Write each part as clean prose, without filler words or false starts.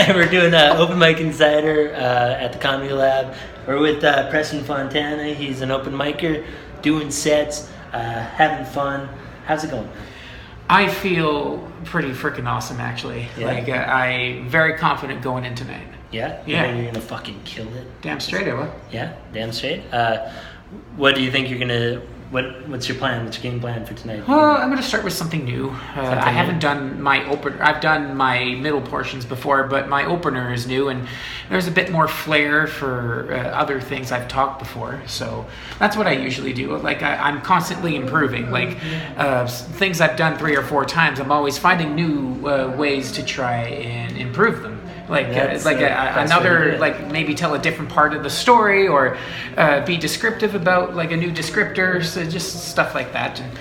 We're doing an open mic insider at the Comedy Lab. We're with Preston Fontana. He's an open micer, doing sets, having fun. How's it going? I feel pretty freaking awesome, actually. Yeah. I'm very confident going in tonight. Yeah? Yeah. You're gonna fucking kill it? Damn straight I will. Yeah? Damn straight? What do you think you're gonna... What's your plan? What's your game plan for tonight? Well, I'm going to start with something new. I haven't done my opener. I've done my middle portions before, but my opener is new, and there's a bit more flair for other things I've talked before. So that's what I usually do. I'm constantly improving. Things I've done 3 or 4 times, I'm always finding new ways to try and improve them. Maybe tell a different part of the story, or be descriptive about a new descriptor, so just stuff like that. And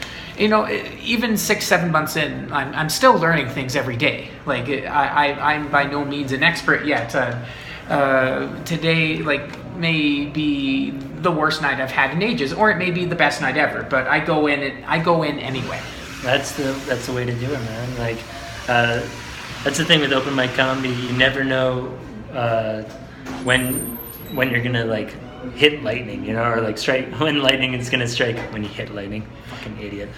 even 6-7 months in, I'm still learning things every day. I'm by no means an expert yet. Today may be the worst night I've had in ages, or it may be the best night ever, but I go in anyway. That's the way to do it, man. That's the thing with open mic comedy. You never know when you're gonna hit lightning, or strike when lightning is gonna strike. When you hit lightning, fucking idiot.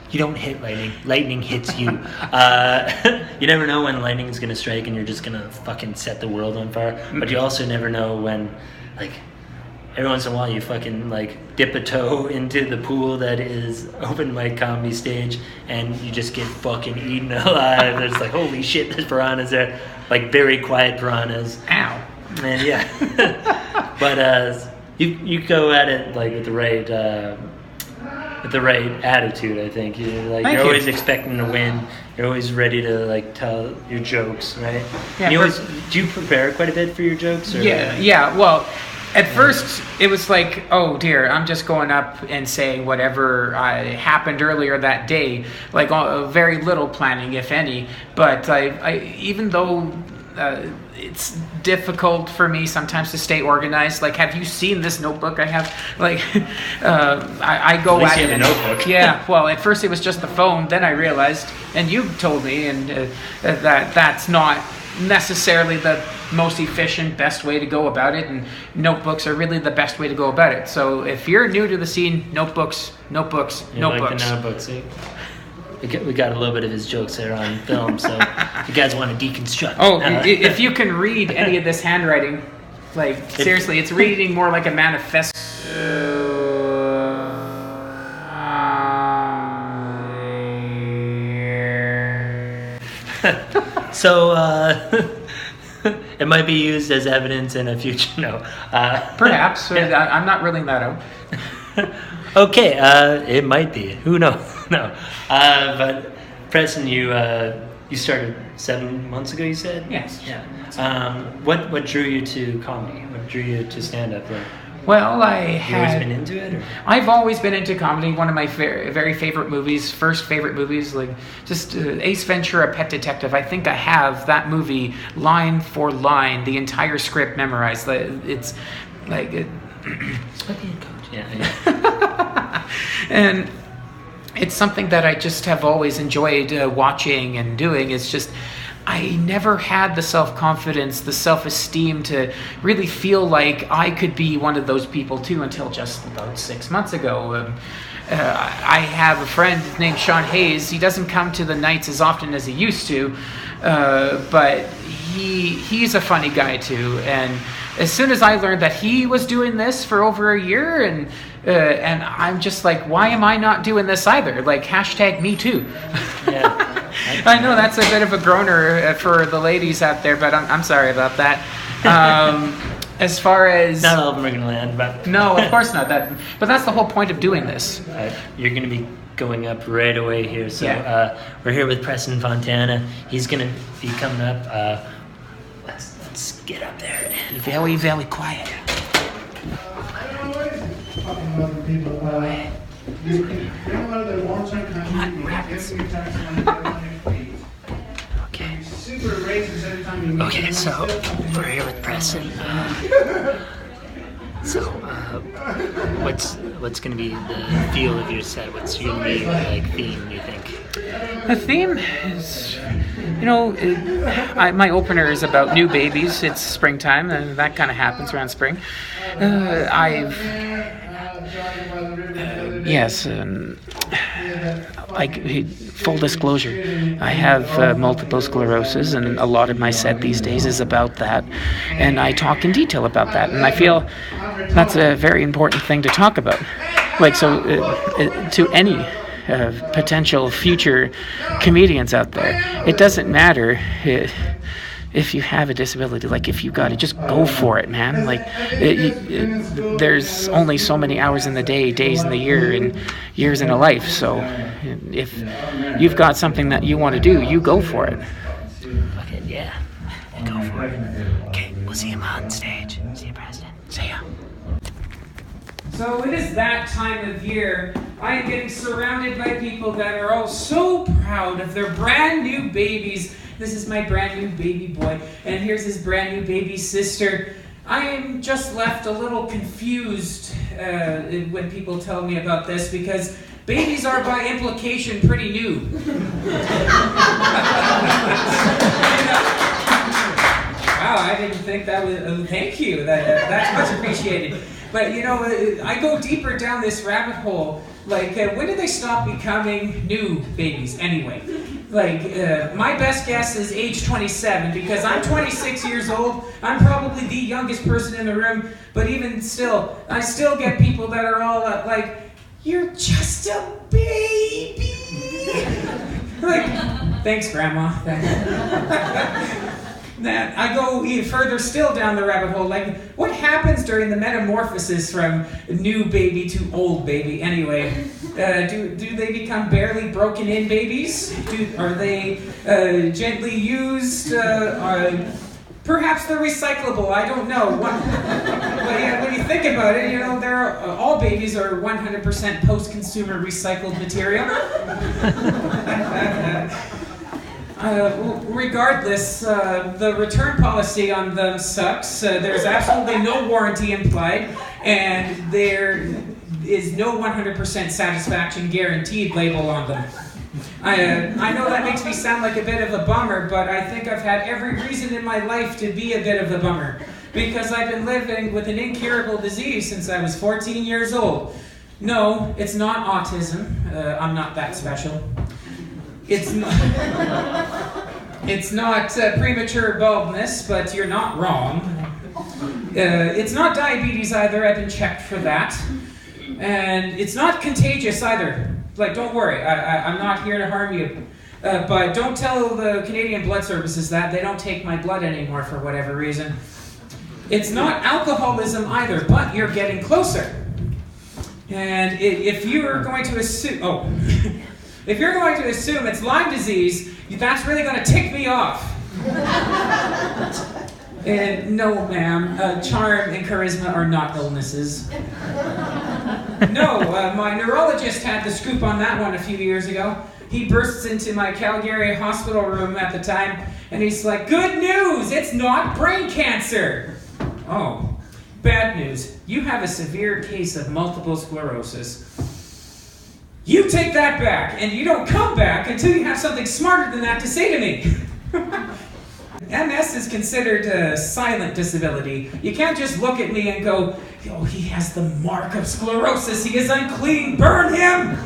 You don't hit lightning. Lightning hits you. You never know when lightning is gonna strike, and you're just gonna fucking set the world on fire. But you also never know when, every once in a while, you fucking dip a toe into the pool that is open mic comedy stage, and you just get fucking eaten alive. There's holy shit, there's piranhas there, very quiet piranhas. Ow. And yeah, but you go at it with the right attitude. I think you're always expecting to win. You're always ready to tell your jokes, right? Yeah. Do you prepare quite a bit for your jokes? Or? Yeah. Well. At first, it was oh dear, I'm just going up and saying whatever happened earlier that day, very little planning, if any. But I even though it's difficult for me sometimes to stay organized. Have you seen this notebook I have? I go at it. A notebook. Yeah. Well, at first it was just the phone. Then I realized, and you told me, and that's not necessarily the most efficient, best way to go about it, and notebooks are really the best way to go about it. So if you're new to the scene, notebooks. You like the notebooks, eh? We got a little bit of his jokes there on film, so if you guys want to deconstruct. Oh, if you can read any of this handwriting, seriously, it's reading more like a manifesto. So, it might be used as evidence in a future. No. Perhaps. Yeah. I'm not ruling that out. Okay. It might be. Who knows? No. But Preston, you started 7 months ago. You said. Yes. Yeah. What drew you to comedy? What drew you to stand up? Well, You've always been into it? Or? I've always been into comedy. One of my very favorite movies, first favorite movies, Ace Ventura, Pet Detective. I think I have that movie line for line, the entire script memorized. It's Yeah. And it's something that I just have always enjoyed watching and doing. It's just, I never had the self-confidence, the self-esteem to really feel like I could be one of those people too until just about 6 months ago. I have a friend named Sean Hayes. He doesn't come to the nights as often as he used to, but he's a funny guy too. And as soon as I learned that he was doing this for over a year, and I'm just why am I not doing this either? Hashtag me too. Yeah. I know that's a bit of a groaner for the ladies out there, but I'm sorry about that. As far as not all of them are going to land, but no, of course not. But that's the whole point of doing this. You're going to be going up right away here. So yeah. We're here with Preston Fontana. He's going to be coming up. Let's get up there and very, very quiet. Okay, so we're here with Preston. What's going to be the feel of your set? What's going to be theme, do you think? The theme is my opener is about new babies. It's springtime, and that kind of happens around spring. Full disclosure, I have multiple sclerosis, and a lot of my set these days is about that, and I talk in detail about that, and I feel that's a very important thing to talk about. To any potential future comedians out there, it doesn't matter if you have a disability. If you got it, just go for it, man. There's only so many hours in the day, days in the year, and years in a life. So if you've got something that you want to do, you go for it. Okay, yeah, go for it. Okay, we'll see him on stage. See you, Preston. See ya. So it is that time of year. I am getting surrounded by people that are all so proud of their brand new babies. This is my brand new baby boy, and here's his brand new baby sister. I am just left a little confused when people tell me about this, because babies are by implication pretty new. Wow, I didn't think that was... thank you, that's much appreciated. But I go deeper down this rabbit hole. When did they stop becoming new babies anyway? My best guess is age 27, because I'm 26 years old. I'm probably the youngest person in the room, but even still, I still get people that are all you're just a baby. Thanks, Grandma. I go even further still down the rabbit hole. What happens during the metamorphosis from new baby to old baby anyway? Do they become barely broken in babies? Are they gently used? Perhaps they're recyclable. I don't know. When you think about it, all babies are 100% post-consumer recycled material. Regardless, the return policy on them sucks. There's absolutely no warranty implied, and there is no 100% satisfaction guaranteed label on them. I know that makes me sound like a bit of a bummer, but I think I've had every reason in my life to be a bit of a bummer, because I've been living with an incurable disease since I was 14 years old. No, it's not autism. I'm not that special. It's not premature baldness, but you're not wrong. It's not diabetes either. I've been checked for that. And it's not contagious either. Don't worry. I'm not here to harm you. But don't tell the Canadian Blood Services that. They don't take my blood anymore for whatever reason. It's not alcoholism either, but you're getting closer. And if you're going to assume... If you're going to assume it's Lyme disease, that's really going to tick me off. And no, ma'am, charm and charisma are not illnesses. No, my neurologist had the scoop on that one a few years ago. He bursts into my Calgary hospital room at the time, and he's like, "Good news, it's not brain cancer." Oh, bad news. You have a severe case of multiple sclerosis. You take that back, and you don't come back until you have something smarter than that to say to me. MS is considered a silent disability. You can't just look at me and go, "Oh, he has the mark of sclerosis. He is unclean. Burn him!"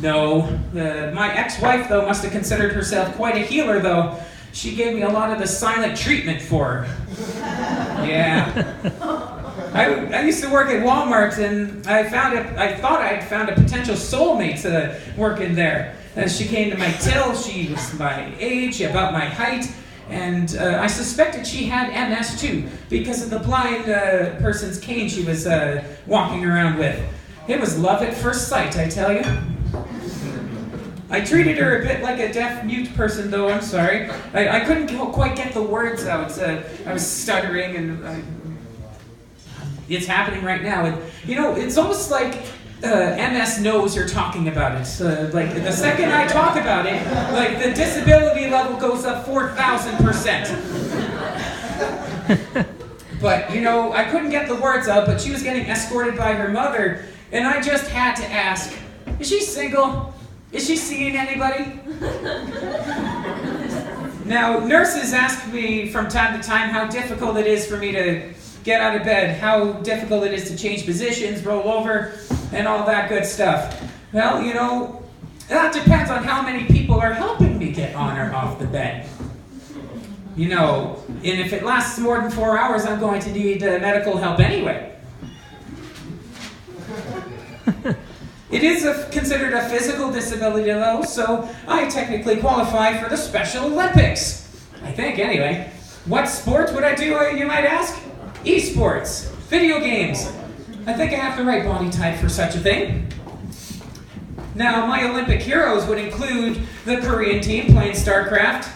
No. My ex-wife, though, must have considered herself quite a healer, though. She gave me a lot of the silent treatment for her. Yeah. I used to work at Walmart, and I thought I'd found a potential soulmate working there. She came to my till. She was my age, about my height, and I suspected she had MS too, because of the blind person's cane she was walking around with. It was love at first sight, I tell you. I treated her a bit like a deaf-mute person, though. I'm sorry. I couldn't quite get the words out. I was stuttering, and it's happening right now. It's almost like MS knows you're talking about it. The second I talk about it, the disability level goes up 4,000%. But, I couldn't get the words out, but she was getting escorted by her mother, and I just had to ask, "Is she single? Is she seeing anybody?" Now, nurses ask me from time to time how difficult it is for me to get out of bed, how difficult it is to change positions, roll over, and all that good stuff. Well, you know, that depends on how many people are helping me get on or off the bed. You know, and if it lasts more than 4 hours, I'm going to need medical help anyway. It is considered a physical disability, though, so I technically qualify for the Special Olympics. I think, anyway. What sport would I do, you might ask? Esports. Video games. I think I have the right body type for such a thing. Now, my Olympic heroes would include the Korean team playing StarCraft.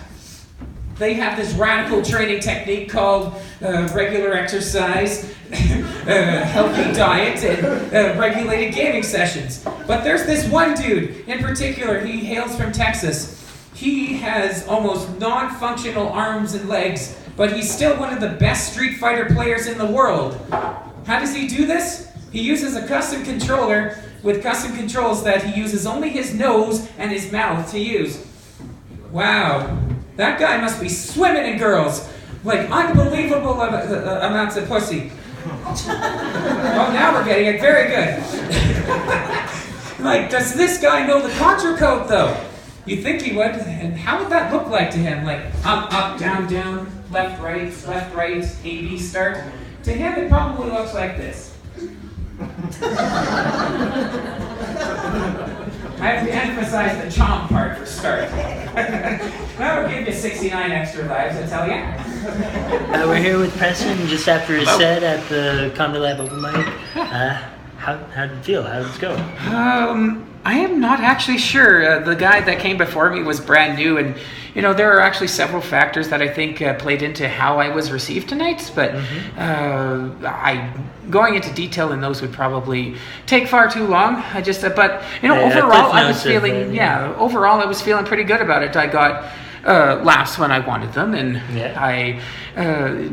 They have this radical training technique called regular exercise, healthy diet, and regulated gaming sessions. But there's this one dude in particular, he hails from Texas. He has almost non-functional arms and legs, but he's still one of the best Street Fighter players in the world. How does he do this? He uses a custom controller with custom controls that he uses only his nose and his mouth to use. Wow. That guy must be swimming in girls, like unbelievable amounts of pussy. Oh, now we're getting it. Very good. Like, does this guy know the Contra code, though? You think he would? And how would that look like to him? Like, up, down, left, right, A-B start? To him, it probably looks like this. I have to emphasize the chomp part for start. That would give you 69 extra lives, I tell you. We're here with Preston just after his set at the Comedy Lab Open Mic. How did it feel? How did it go? I am not actually sure. The guy that came before me was brand new, and you know there are actually several factors that I think played into how I was received tonight. But going into detail in those would probably take far too long. But you know, overall I was feeling overall I was feeling pretty good about it. I got laughs when I wanted them, and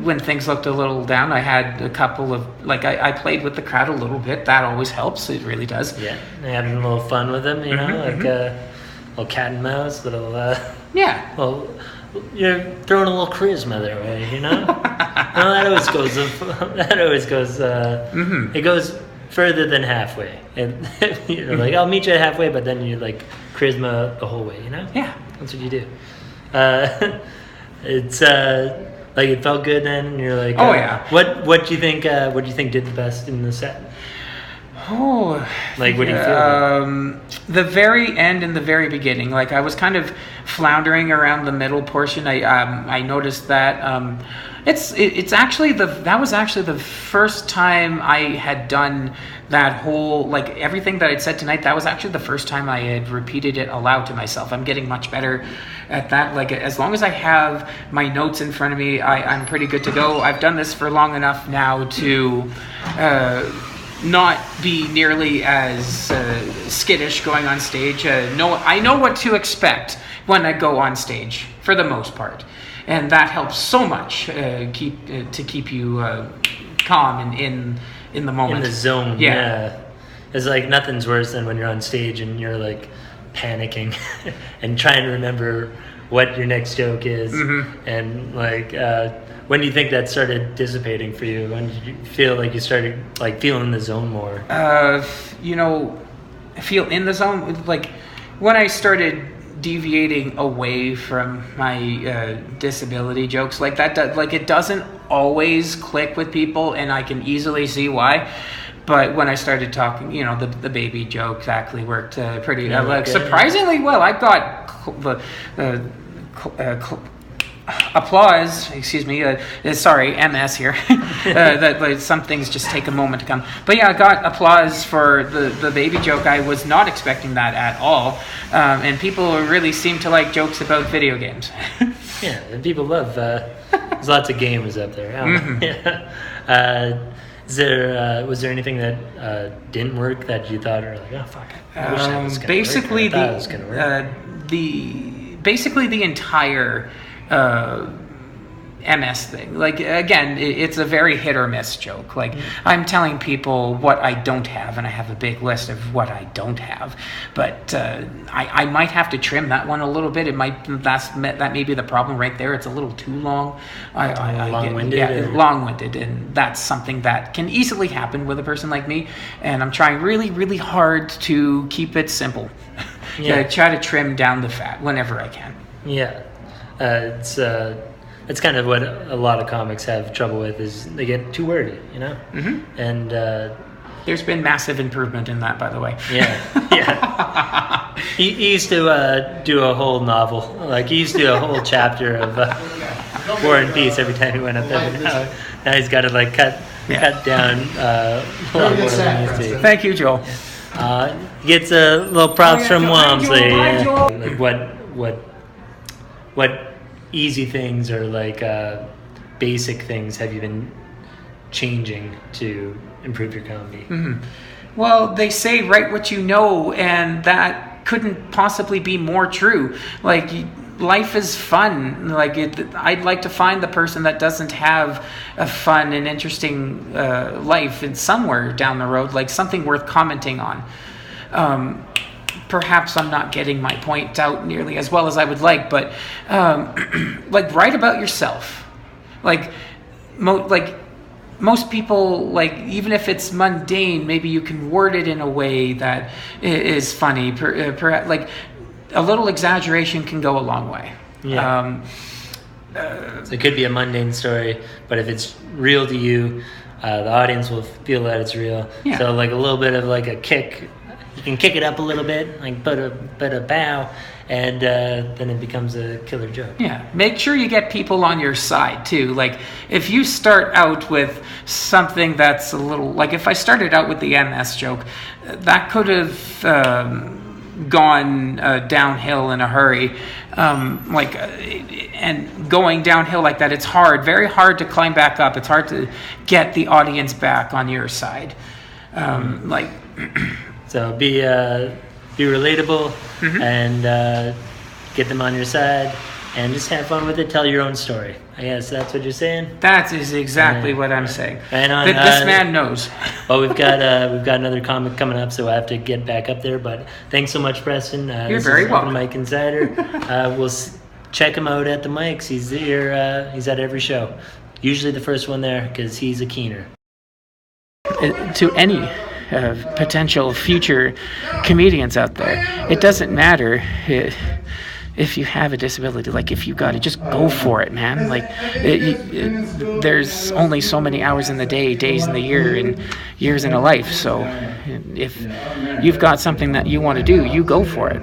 when things looked a little down, I had a couple of I played with the crowd a little bit. That always helps. It really does. Yeah, having a little fun with them, you know, little cat and mouse, little well, you're throwing a little charisma their way, you know. No, that always goes. It goes further than halfway. And you're like, I'll meet you at halfway, but then you're like charisma the whole way, you know. Yeah, that's what you do. It's like it felt good then, and you're like, what do you think did the best in the set? Oh, like what do you feel? The very end and the very beginning, like I was kind of floundering around the middle portion. I noticed that that was actually the first time I had done that whole, like everything that I'd said tonight, that was actually the first time I had repeated it aloud to myself. I'm getting much better at that. Like as long as I have my notes in front of me, I'm pretty good to go. I've done this for long enough now to not be nearly as skittish going on stage. I know what to expect when I go on stage for the most part. And that helps so much to keep you calm and in the moment. In the zone, yeah. It's like nothing's worse than when you're on stage and you're like panicking and trying to remember what your next joke is. And like, when do you think that started dissipating for you? When did you feel like you started like feeling in the zone more? You know, feel in the zone, like when I started deviating away from my disability jokes like that, like it doesn't always click with people, and I can easily see why. But when I started talking, you know, the baby joke actually worked pretty surprisingly well. I got applause. Excuse me. Sorry, MS here. That some things just take a moment to come. But yeah, I got applause for the baby joke. I was not expecting that at all, and people really seem to like jokes about video games. Yeah, and people love. There's lots of gamers up there. Was there anything that didn't work that you thought, or like, oh fuck, I wish that was gonna work. Basically the entire MS thing. Like, again, it's a very hit or miss joke. Like, I'm telling people what I don't have, and I have a big list of what I don't have. But I might have to trim that one a little bit. That may be the problem right there. It's a little too long. Long-winded? Long-winded, and that's something that can easily happen with a person like me. And I'm trying really, really hard to keep it simple. Try to trim down the fat whenever I can. Yeah. It's kind of what a lot of comics have trouble with, is they get too wordy, you know? Mm-hmm. And there's been massive improvement in that, by the way. Yeah. He used to do a whole novel. Like, he used to do a whole chapter of War and Peace every time he went up there. Now he's got to, like, cut down a lot more than he used to. Thank you, Joel. Gets a little props from Walmsley. Like, what easy things or like basic things have you been changing to improve your comedy? Mm-hmm. Well, they say write what you know, and that couldn't possibly be more true. Like, life is fun. Like, I'd like to find the person that doesn't have a fun and interesting life, and somewhere down the road, like something worth commenting on. Perhaps I'm not getting my point out nearly as well as I would like, but like, write about yourself. Like most people, like, even if it's mundane, maybe you can word it in a way that is funny. Perhaps, like, a little exaggeration can go a long way. Yeah. So it could be a mundane story, but if it's real to you, the audience will feel that it's real. Yeah. So, like, a little bit of, like, a kick. You can kick it up a little bit, like put a bow, and then it becomes a killer joke. Yeah, make sure you get people on your side too. Like, if you start out with something that's a little, like, if I started out with the MS joke, that could have gone downhill in a hurry. And going downhill like that, it's very hard to climb back up. It's hard to get the audience back on your side. So be relatable, mm-hmm. and get them on your side, and just have fun with it. Tell your own story. I guess that's what you're saying. That is exactly what I'm saying. Right on. This man knows. Well, we've got another comic coming up, so I have to get back up there. But thanks so much, Preston. You're very welcome. Mike Insider. We'll check him out at the mics. He's here. He's at every show. Usually the first one there, because he's a keener. To any potential future comedians out there, it doesn't matter if you have a disability. Like, if you got it, just go for it, man. Like, there's only so many hours in the day, days in the year, and years in a life. So if you've got something that you want to do, you go for it.